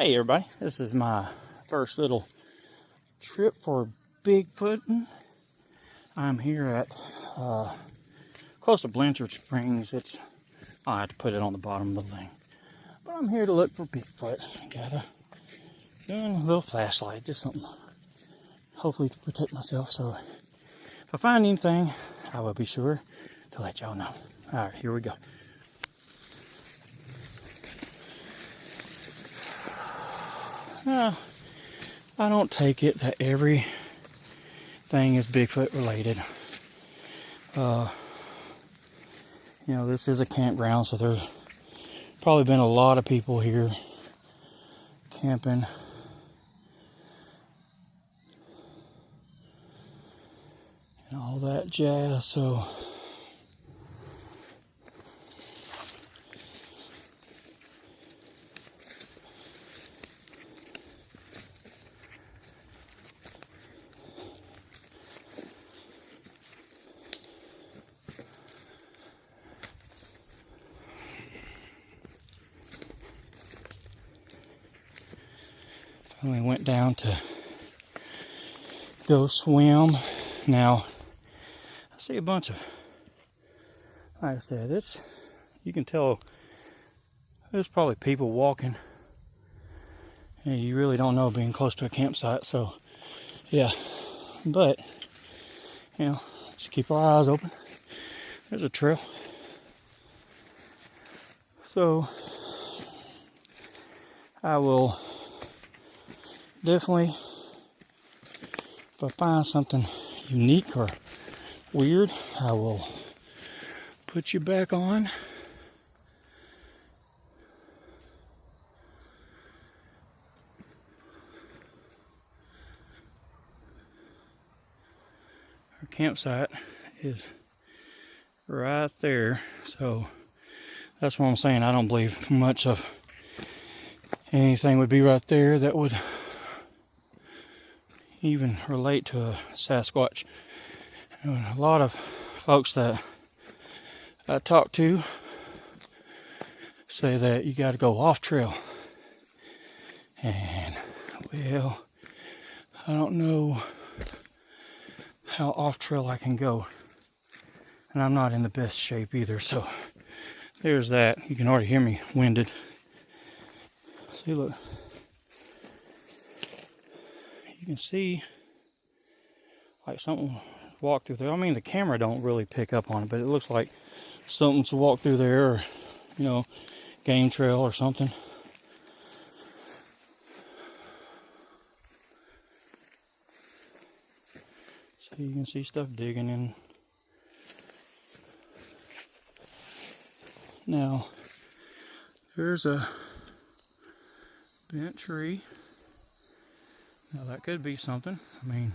Hey everybody, this is my first little trip for Bigfooting. I'm here at close to Blanchard Springs. I'll have to put it on the bottom of the thing. But I'm here to look for Bigfoot. Got a little flashlight, just something hopefully to protect myself. So if I find anything, I will be sure to let y'all know. Alright, here we go. I don't take it that everything is Bigfoot related. This is a campground, so there's probably been a lot of people here camping. And all that jazz, so we went down to go swim. Now, I see a bunch of, like I said, you can tell there's probably people walking. And you really don't know being close to a campsite, so yeah. But, just keep our eyes open. There's a trail. So, I will definitely, if I find something unique or weird, I will put you back on. Our campsite is right there, so that's what I'm saying. I don't believe much of anything would be right there that would even relate to a Sasquatch. A lot of folks that I talk to say that you got to go off trail, and well, I don't know how off trail I can go, and I'm not in the best shape either, so there's that. You can already hear me winded. See, look. You can see like something walked through there. I mean, the camera don't really pick up on it, but it looks like something's walked through there, or game trail or something. So you can see stuff digging in. Now, there's a bent tree. Now that could be something. I mean,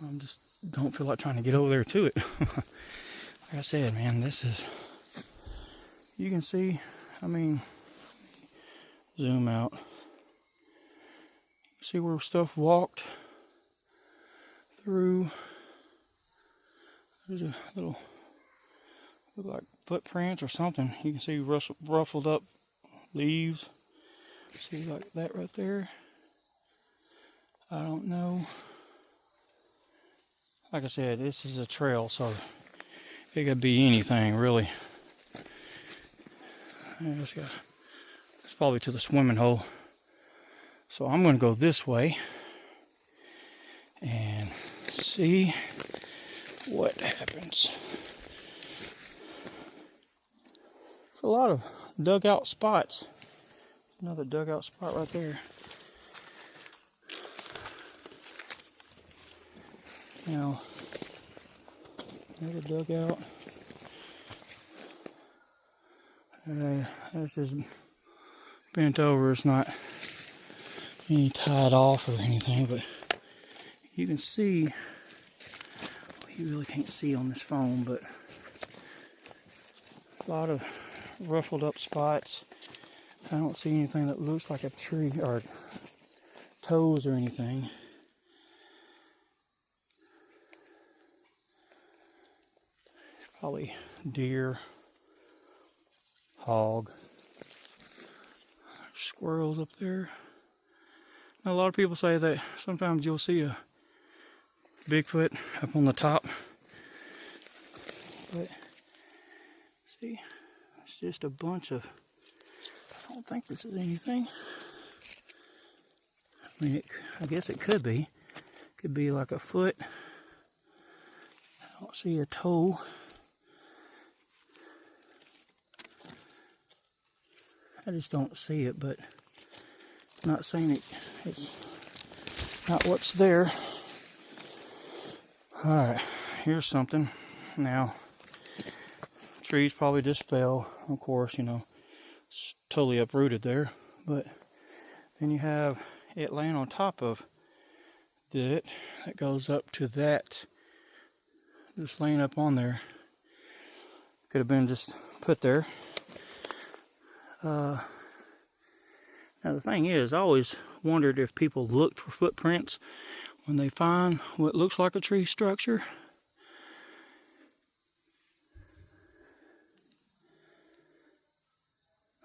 I just don't feel like trying to get over there to it. Like I said, man, you can see, zoom out. See where stuff walked through. There's a little, look like footprints or something. You can see ruffled up leaves. See like that right there. I don't know. Like I said, this is a trail, so it could be anything, really. It's probably to the swimming hole. So I'm going to go this way and see what happens. There's a lot of dugout spots. Another dugout spot right there. Now, another dugout. This is bent over. It's not any tied off or anything, but you can see. You really can't see on this phone, but a lot of ruffled up spots. I don't see anything that looks like a tree or toes or anything. Probably deer, hog. Squirrels up there. Now, a lot of people say that sometimes you'll see a Bigfoot up on the top. But, see, it's just a bunch of, I don't think this is anything. I mean, I guess it could be. Could be like a foot. I don't see a toe. I just don't see it, but I'm not saying it's not what's there. Alright, here's something. Now, trees probably just fell, of course, you know, it's totally uprooted there, but then you have it laying on top of it that goes up to that, just laying up on there. Could have been just put there. Now the thing is, I always wondered if people looked for footprints when they find what looks like a tree structure.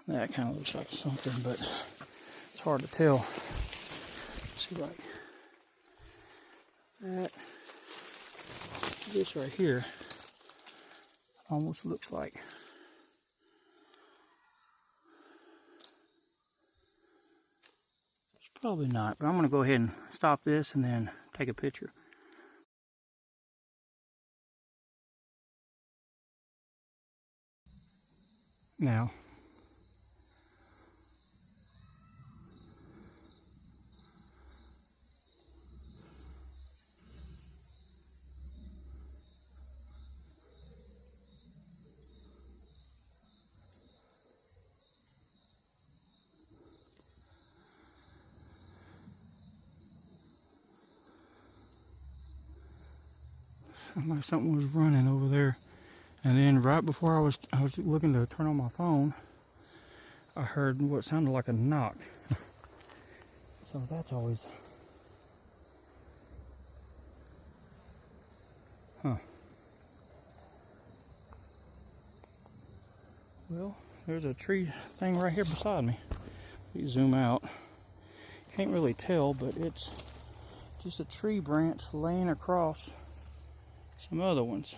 That kind of looks like something, but it's hard to tell. See, like that, this right here almost looks like it's probably not, but I'm going to go ahead and stop this and then take a picture. Now, like something was running over there, and then right before I was looking to turn on my phone, I heard what sounded like a knock. So that's always, well, there's a tree thing right here beside me. You zoom out, can't really tell, but it's just a tree branch laying across some other ones.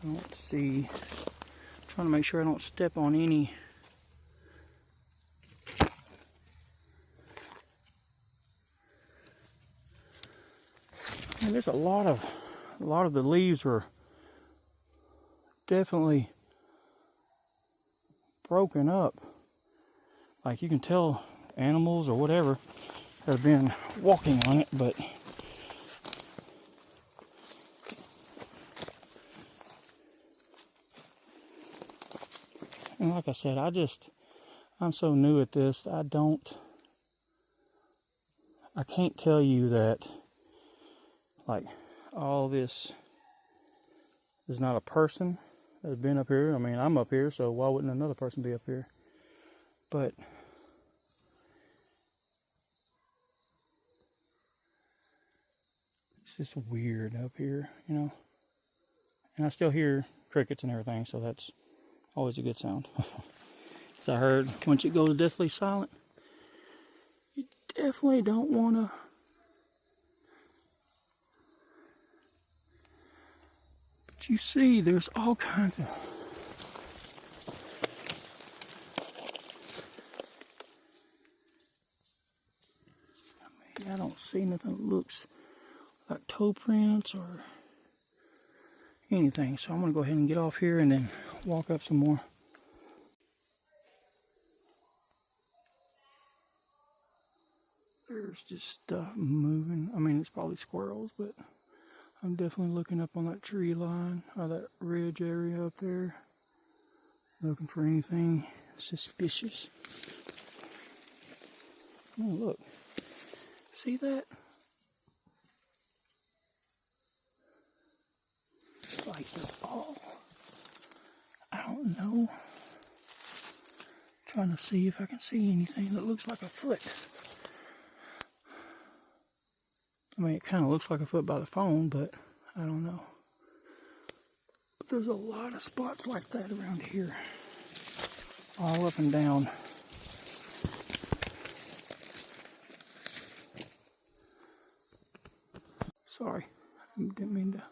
I don't see, I'm trying to make sure I don't step on any. And there's a lot of the leaves are definitely broken up. Like you can tell animals or whatever have been walking on it, but and like I said, I'm so new at this, I can't tell you that like all this is not a person that's been up here. I mean, I'm up here, so why wouldn't another person be up here? But it's just weird up here, you know. And I still hear crickets and everything, so that's always a good sound. So I heard once it goes deathly silent, you definitely don't want to. But you see, there's all kinds of. I mean, I don't see nothing that looks like toe prints or anything. So I'm going to go ahead and get off here and then walk up some more. There's just stuff moving. I mean, it's probably squirrels, but I'm definitely looking up on that tree line or that ridge area up there, looking for anything suspicious. Oh, look. See that? It's like this all, I don't know. Trying to see if I can see anything that looks like a foot. I mean, it kind of looks like a foot by the phone, but I don't know. there's a lot of spots like that around here. All up and down. Sorry, I didn't mean to.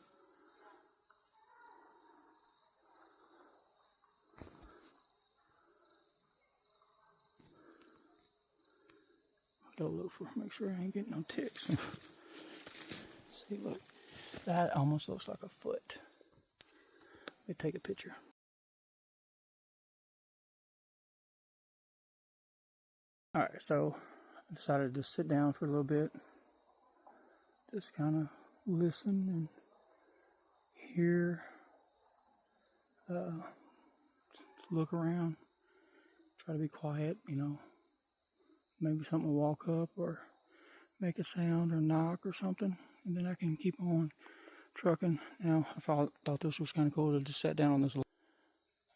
Go look for, make sure I ain't getting no ticks. See, look, that almost looks like a foot. Let me take a picture. All right, so I decided to sit down for a little bit, just kind of listen and hear, look around, try to be quiet, you know. Maybe something will walk up or make a sound or knock or something, and then I can keep on trucking. Now, I thought this was kind of cool to just sit down on this, and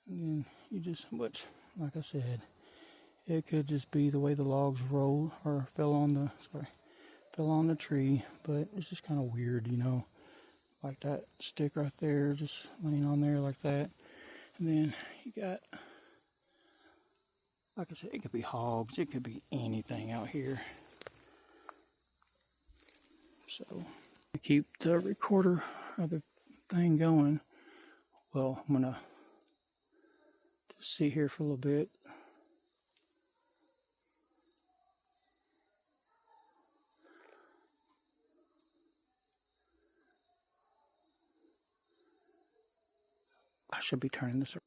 then you just, which, like I said, it could just be the way the logs rolled or fell on the tree, but it's just kind of weird, you know, like that stick right there, just laying on there like that, and then you got, like I said, it could be hogs, it could be anything out here. So, to keep the recorder or the thing going, well, I'm gonna just sit here for a little bit. I should be turning this around.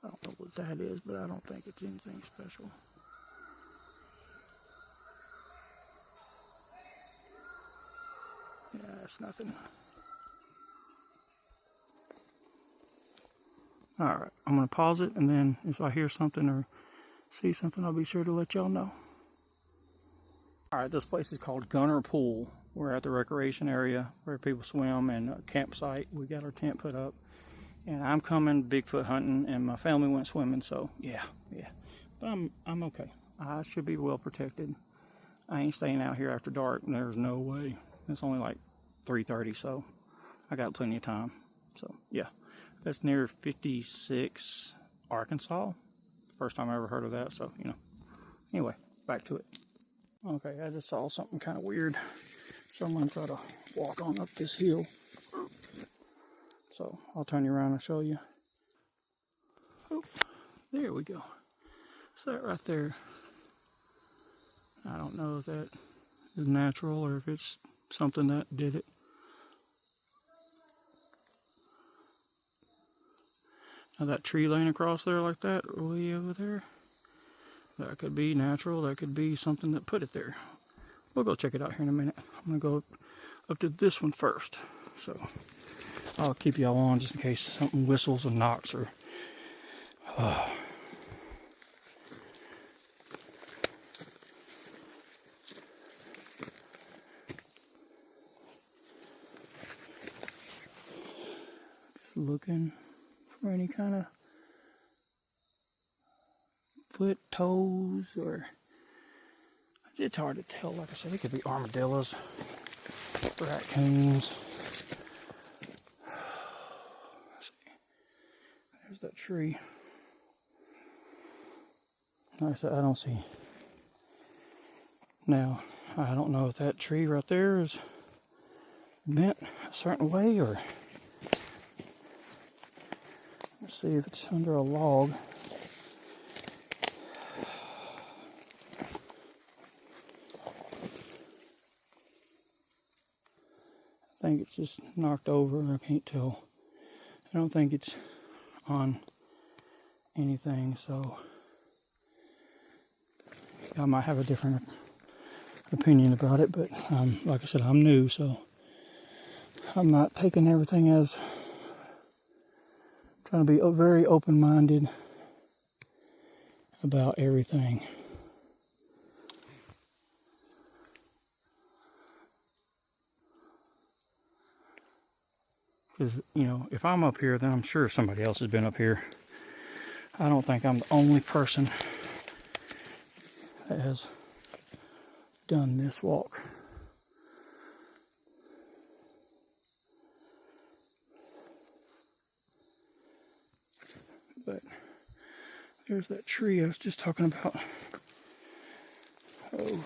I don't know what that is, but I don't think it's anything special. Yeah, it's nothing. Alright, I'm going to pause it, and then if I hear something or see something, I'll be sure to let y'all know. Alright, this place is called Gunner Pool. We're at the recreation area where people swim, and a campsite. We got our tent put up. And I'm coming Bigfoot hunting, and my family went swimming, so yeah. But I'm okay. I should be well protected. I ain't staying out here after dark. There's no way. It's only like 3:30, so I got plenty of time. So yeah, that's near 56 Arkansas. First time I ever heard of that, so you know. Anyway, back to it. Okay, I just saw something kind of weird, so I'm gonna try to walk on up this hill. So I'll turn you around and show you. Oh, there we go. So that right there, I don't know if that is natural or if it's something that did it. Now that tree laying across there like that, way over there, that could be natural, that could be something that put it there. We'll go check it out here in a minute. I'm gonna go up to this one first. So I'll keep y'all on just in case something whistles and knocks or just looking for any kind of foot, toes, or it's hard to tell. Like I said, it could be armadillos, raccoons. There's that tree. Like I said, I don't see. Now, I don't know if that tree right there is bent a certain way, or let's see if it's under a log. I think it's just knocked over. I can't tell. I don't think it's on anything, so I might have a different opinion about it, but like I said, I'm new, so I'm not taking everything as trying to be very open-minded about everything. Because, you know, if I'm up here, then I'm sure somebody else has been up here. I don't think I'm the only person that has done this walk. There's that tree I was just talking about. Oh.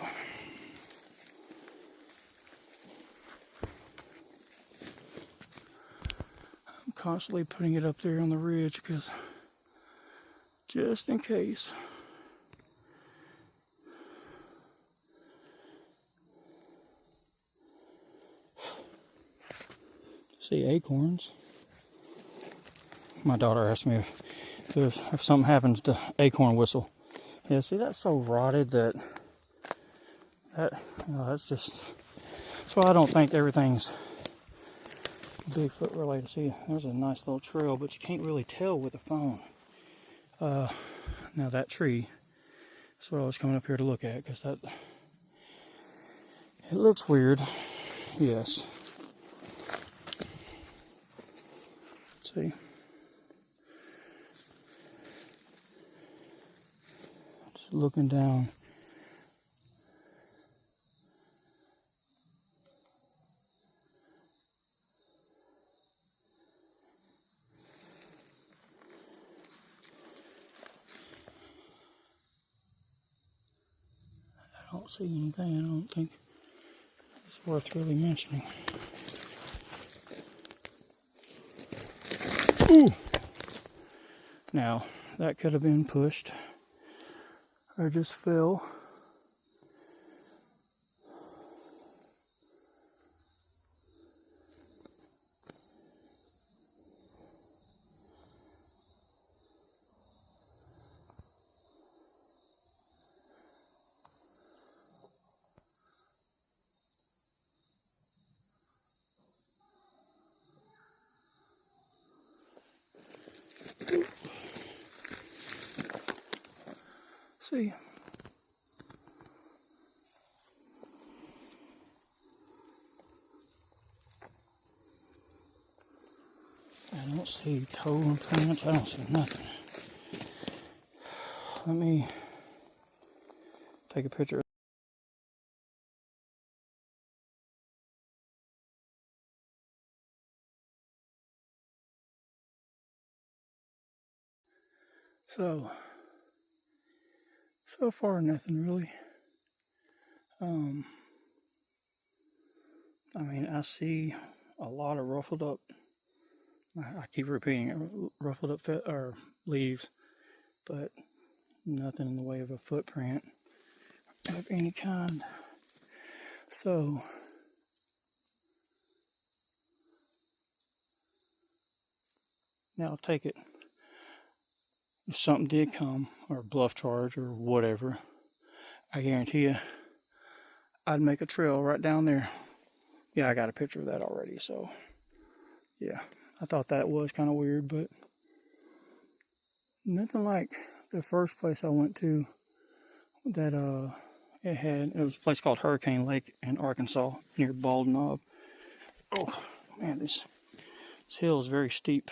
I'm constantly putting it up there on the ridge because just in case. See acorns. My daughter asked me if something happens to acorn whistle. Yeah, see, that's so rotted that's why I don't think everything's Bigfoot related. See, there's a nice little trail, but you can't really tell with the phone. Now that tree is what I was coming up here to look at, because it looks weird. Yes. See. Just looking down. I don't see anything. I don't think it's worth really mentioning. Ooh! Now, that could have been pushed or just fell. See, I don't see toe imprints. I don't see nothing. Let me take a picture. So far nothing really. I mean, I see a lot of ruffled up. I keep repeating it, ruffled up or leaves, but nothing in the way of a footprint of any kind. So now I'll take it. If something did come, or a bluff charge, or whatever, I guarantee you, I'd make a trail right down there. Yeah, I got a picture of that already, so, yeah. I thought that was kind of weird, but nothing like the first place I went to that, it was a place called Hurricane Lake in Arkansas, near Bald Knob. Oh, man, this hill is very steep.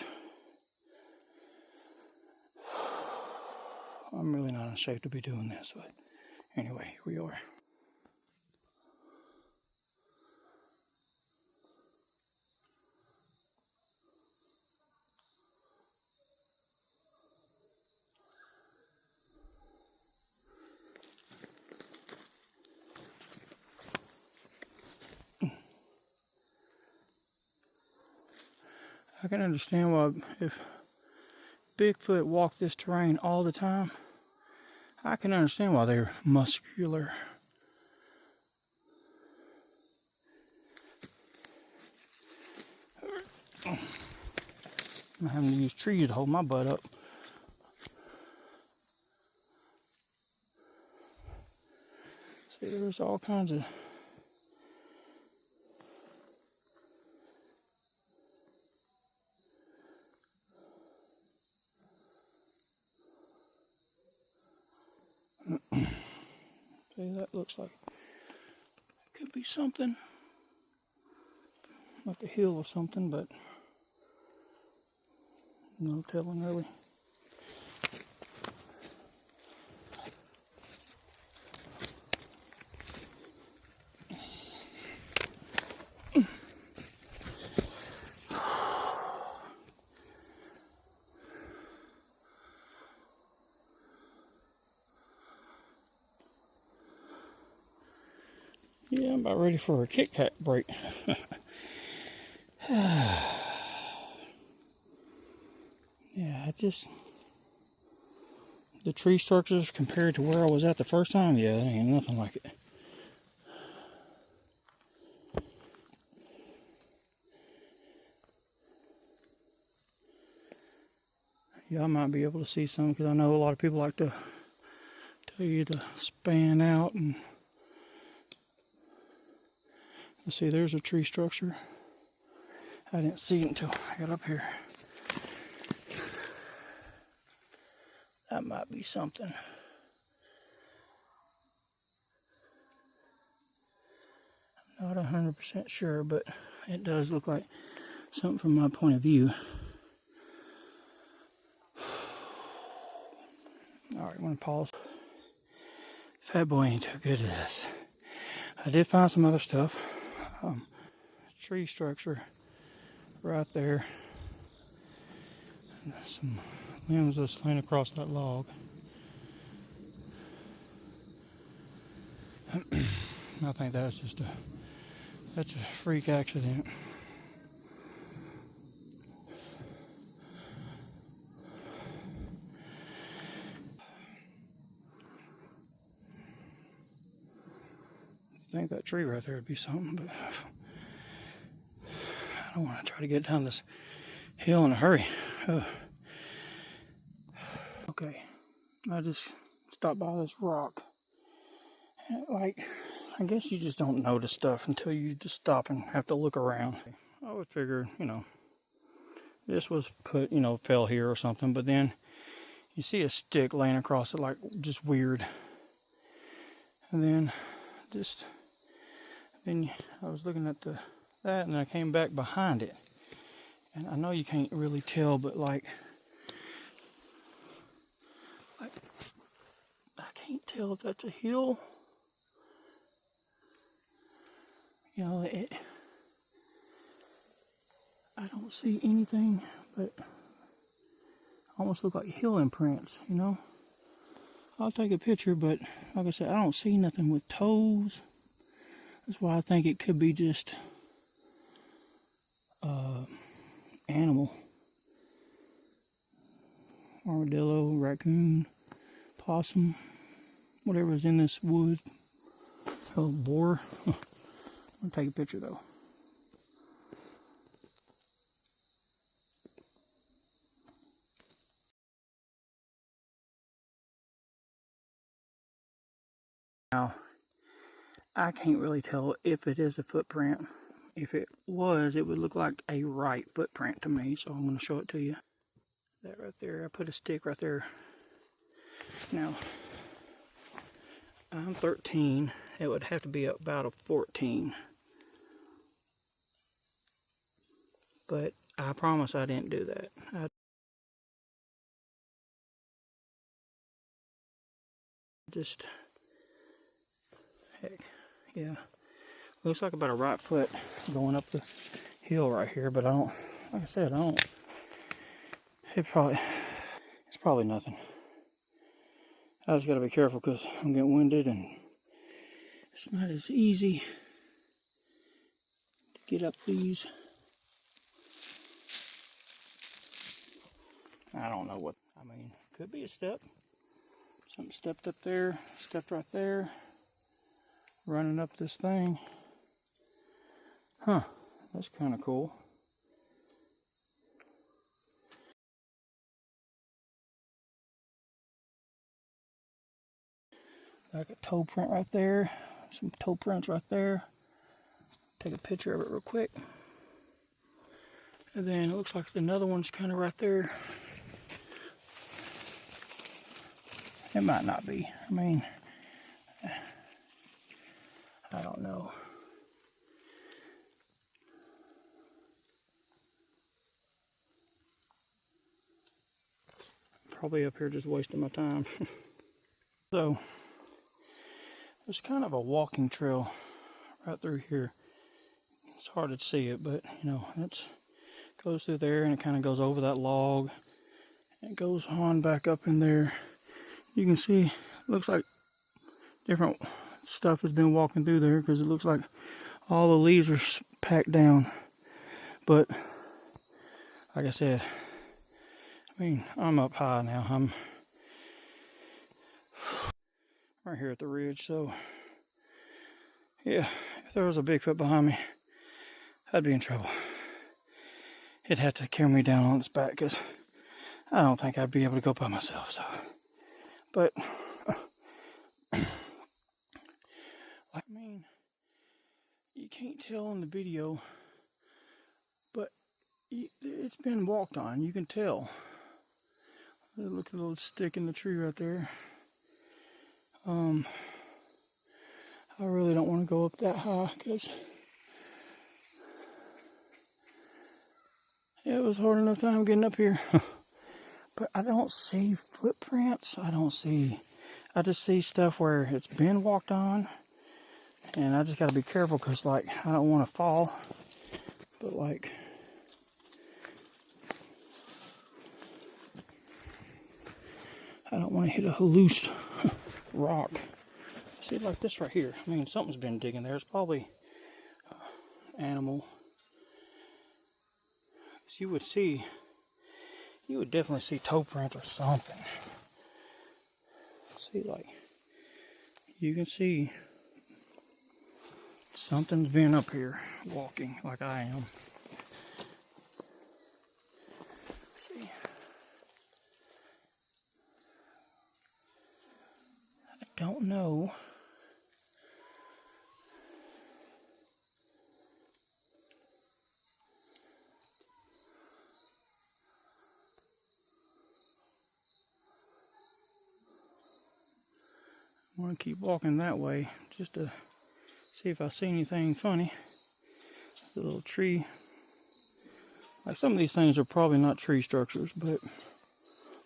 I'm really not in shape to be doing this, but anyway, here we are. I can understand why, if Bigfoot walked this terrain all the time, I can understand why they're muscular. I'm having to use trees to hold my butt up. See, there's all kinds of see, that looks like it could be something. Like the heel or something, but no telling really. Yeah, I'm about ready for a Kit Kat break. Yeah, the tree structures compared to where I was at the first time, yeah, it ain't nothing like it. Yeah, I might be able to see some because I know a lot of people like to tell you to span out and let's see, there's a tree structure. I didn't see it until I got up here. That might be something. I'm not 100% sure, but it does look like something from my point of view. Alright, I'm going to pause. Fat boy ain't too good at this. I did find some other stuff. Tree structure right there. And some limbs just laying across that log. I think that's just that's a freak accident. I think that tree right there would be something, but I don't want to try to get down this hill in a hurry. Okay, I just stopped by this rock. Like, I guess you just don't notice stuff until you just stop and have to look around. I would figure, this was put, fell here or something, but then you see a stick laying across it, like, just weird. And then I was looking at that, and I came back behind it. And I know you can't really tell, but like I can't tell if that's a hill. I don't see anything, but almost look like heel imprints, I'll take a picture, but like I said, I don't see nothing with toes. That's why I think it could be just animal. Armadillo, raccoon, possum, whatever's in this wood. Oh, boar. I'm gonna take a picture though. Now, I can't really tell if it is a footprint. If it was, it would look like a right footprint to me, so I'm going to show it to you. That right there, I put a stick right there. Now, I'm 13. It would have to be about a 14. But I promise I didn't do that. Heck, yeah. Looks like about a right foot going up the hill right here, but like I said, it's probably nothing. I just gotta be careful because I'm getting winded and it's not as easy to get up these. I don't know what, could be a step. Something stepped up there, stepped right there, running up this thing. Huh, that's kind of cool. Like a toe print right there, some toe prints right there. Take a picture of it real quick. And then it looks like another one's kind of right there. It might not be. I don't know. Probably up here just wasting my time. So, there's kind of a walking trail right through here. It's hard to see it, but it goes through there and it kind of goes over that log. It goes on back up in there. You can see, it looks like different stuff has been walking through there because it looks like all the leaves are packed down. But like I said, I mean, I'm up high now. I'm right here at the ridge, so yeah, if there was a Bigfoot behind me, I'd be in trouble. It'd have to carry me down on its back because I don't think I'd be able to go by myself. So, but I mean, you can't tell in the video, but it's been walked on. You can tell. Look at the little stick in the tree right there. I really don't want to go up that high because it was hard enough time getting up here. But I don't see footprints. I just see stuff where it's been walked on. And I just got to be careful because, like, I don't want to fall. But, like, I don't want to hit a loose rock. See, like this right here. I mean, something's been digging there. It's probably animal. So you would definitely see toe prints or something. See, like, you can see something's been up here walking like I am. See, I don't know. I want to keep walking that way just to see if I see anything funny. The little tree. Like, some of these things are probably not tree structures, but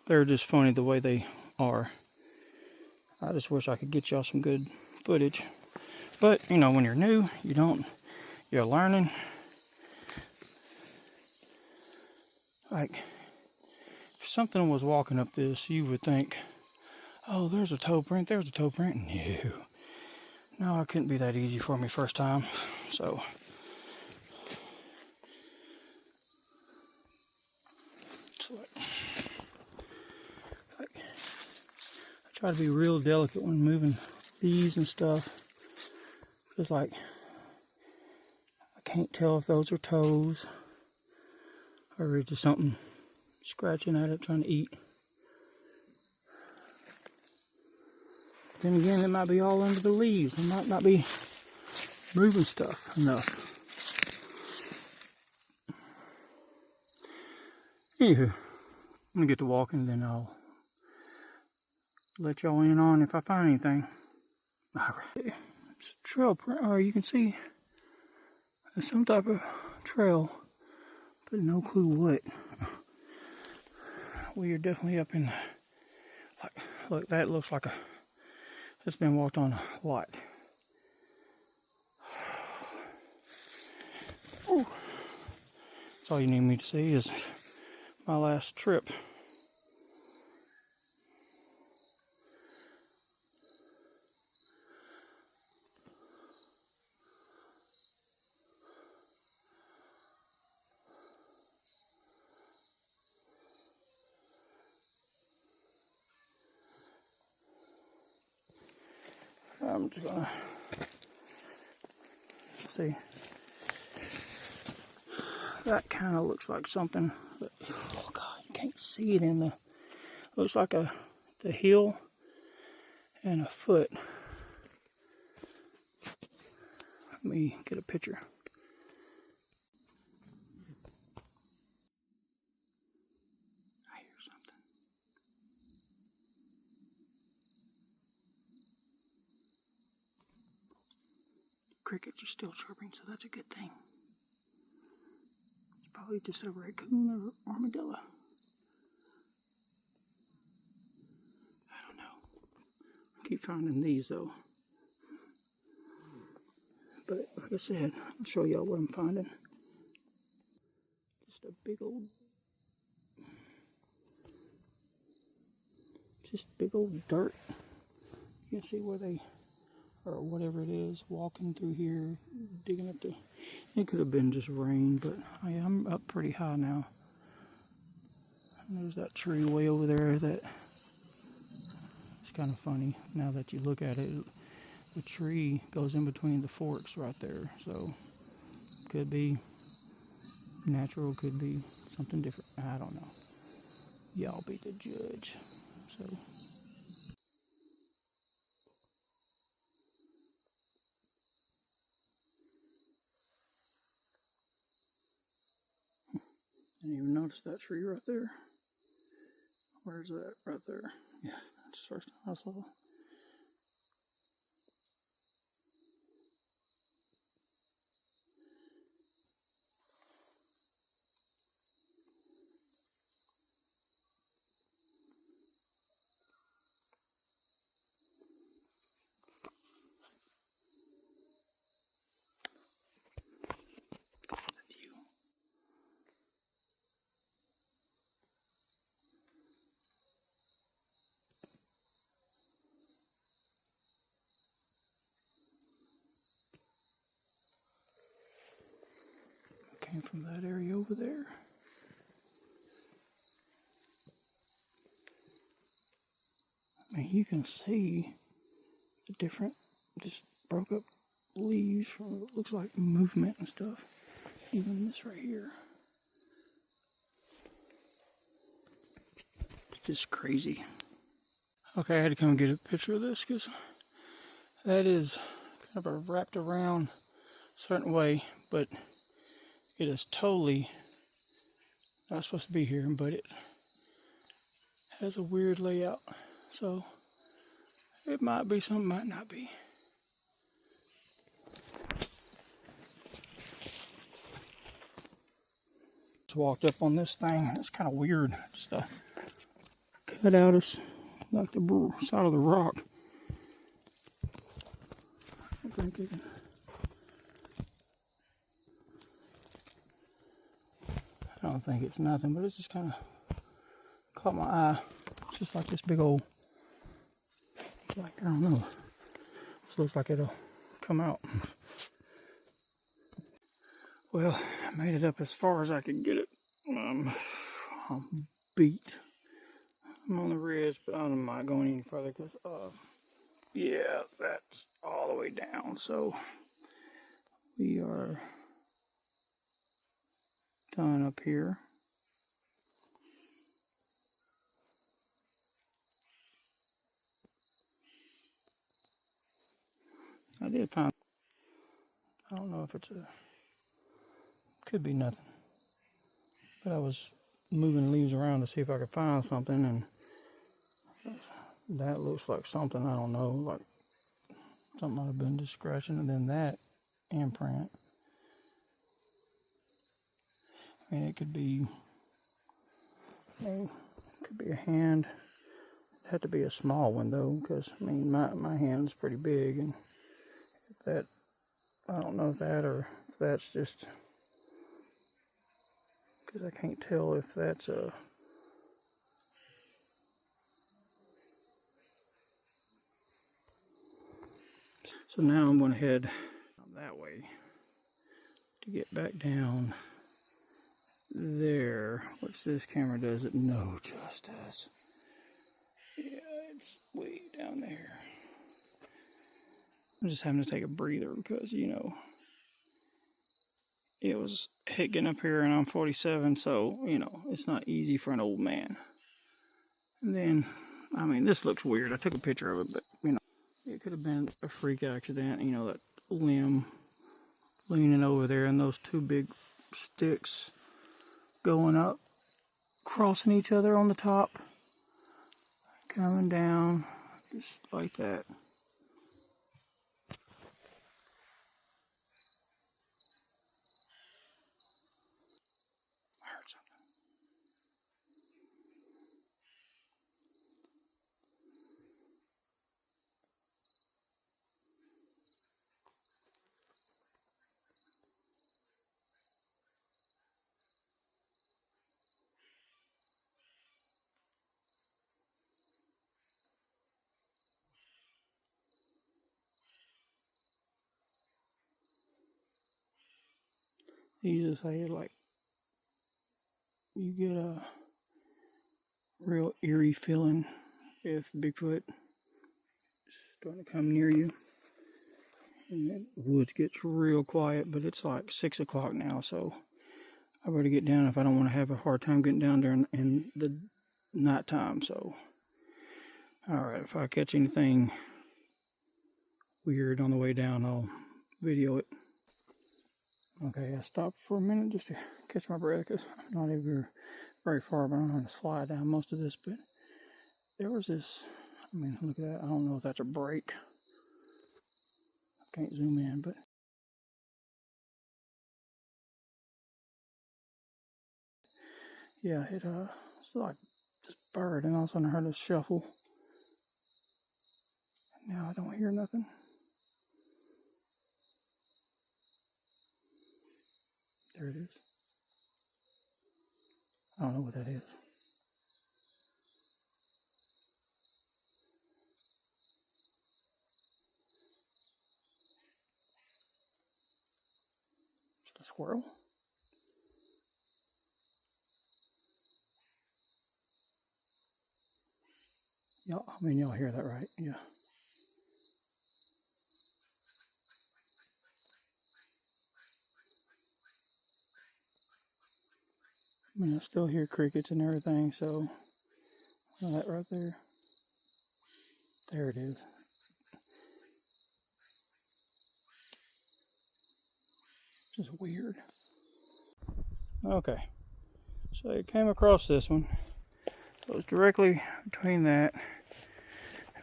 they're just funny the way they are. I just wish I could get y'all some good footage. But, you know, when you're new, you're learning. Like, if something was walking up this, you would think, oh, there's a toe print. No, it couldn't be that easy for me first time. So, it's like I try to be real delicate when moving leaves and stuff. Because, like, I can't tell if those are toes or just something scratching at it, trying to eat. Then again, it might be all under the leaves. It might not be moving stuff enough. Anywho, I'm gonna get to walking, and then I'll let y'all in on if I find anything. Alright, it's a trail print, or you can see there's some type of trail, but no clue what. We are definitely up in, like, look, that looks like it's been walked on a lot. Ooh. That's all you need me to see is my last trip. I'm just gonna see. That kind of looks like something, but, oh God, you can't see it in the, looks like the heel and a foot. Let me get a picture. I hear something. Crickets are still chirping, so that's a good thing. It's probably just a raccoon or armadillo. I don't know. I keep finding these though. But like I said, I'll show y'all what I'm finding. Just a big old dirt. You can see where they or whatever it is walking through here, digging up the... It could have been just rain, but I'm up pretty high now. And there's that tree way over there that... It's kind of funny now that you look at it. The tree goes in between the forks right there, so could be natural, could be something different. I don't know. Y'all be the judge. So didn't even notice that tree right there. Where's that? Right there. Yeah, that's the first time I saw it. Came from that area over there. I mean, you can see the different, just broke up leaves from what looks like movement and stuff. Even this right here. It's just crazy. Okay, I had to come get a picture of this because that is kind of a wrapped around certain way, but it is totally not supposed to be here, but it has a weird layout. So it might be something, might not be. Just walked up on this thing. It's kind of weird. Just a cutout of like the side of the rock. I think it can. I don't think it's nothing, but it's just kind of caught my eye. It's just like this big old, like, I don't know. This looks like it'll come out. Well, I made it up as far as I could get it. I'm beat. I'm on the ridge, but I'm not going any further because, yeah, that's all the way down. So we are done up here. I did find, I don't know if it's could be nothing. But I was moving leaves around to see if I could find something, and that looks like something, I don't know, like something might have been just scratching, and then that imprint. I mean, it could be a hand. It had to be a small one though, because I mean my hand's pretty big, and if that, I don't know if that or if that's just because I can't tell if that's a. So now I'm going to head that way to get back down there. What's this camera does it no justice. Yeah, it's way down there. I'm just having to take a breather because, you know, it was getting up here and I'm 47, so, you know, it's not easy for an old man. And then, I mean, this looks weird. I took a picture of it, but, you know, it could have been a freak accident, you know, that limb leaning over there and those two big sticks going up, crossing each other on the top, coming down, just like that. I heard something. Easy to say, like, you get a real eerie feeling if Bigfoot is starting to come near you. And the woods gets real quiet, but it's like 6 o'clock now, so I better get down if I don't want to have a hard time getting down there in the nighttime. So, alright, if I catch anything weird on the way down, I'll video it. Okay, I stopped for a minute just to catch my breath because I'm not even very far, but I'm going to slide down most of this. But there was this, I mean, look at that. I don't know if that's a break. I can't zoom in, but yeah, it's like this bird, and all of a sudden I heard a shuffle. Now I don't hear nothing. There it is. I don't know what that is. Is it a squirrel? Y'all hear that, right? Yeah. I mean, I still hear crickets and everything, so that right there. There it is. Just weird. Okay. So it came across this one. So it was directly between that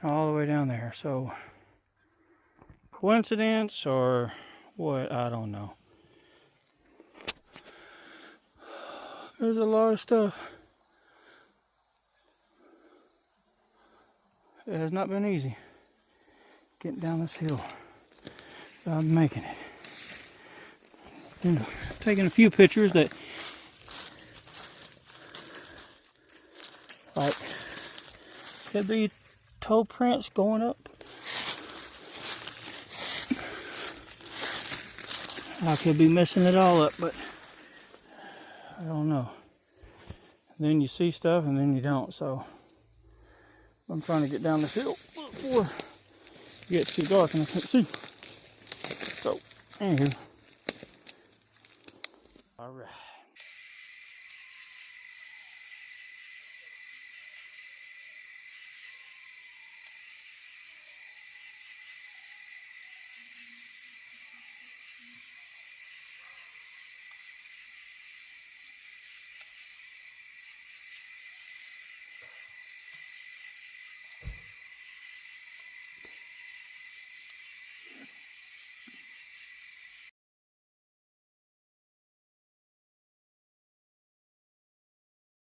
and all the way down there. So coincidence or what? I don't know. There's a lot of stuff. It has not been easy getting down this hill. But I'm making it. Been taking a few pictures that, like, could be toe prints going up. I could be messing it all up, but I don't know. Then you see stuff and then you don't, so I'm trying to get down this hill before it gets too dark and I can't see. So, anywho.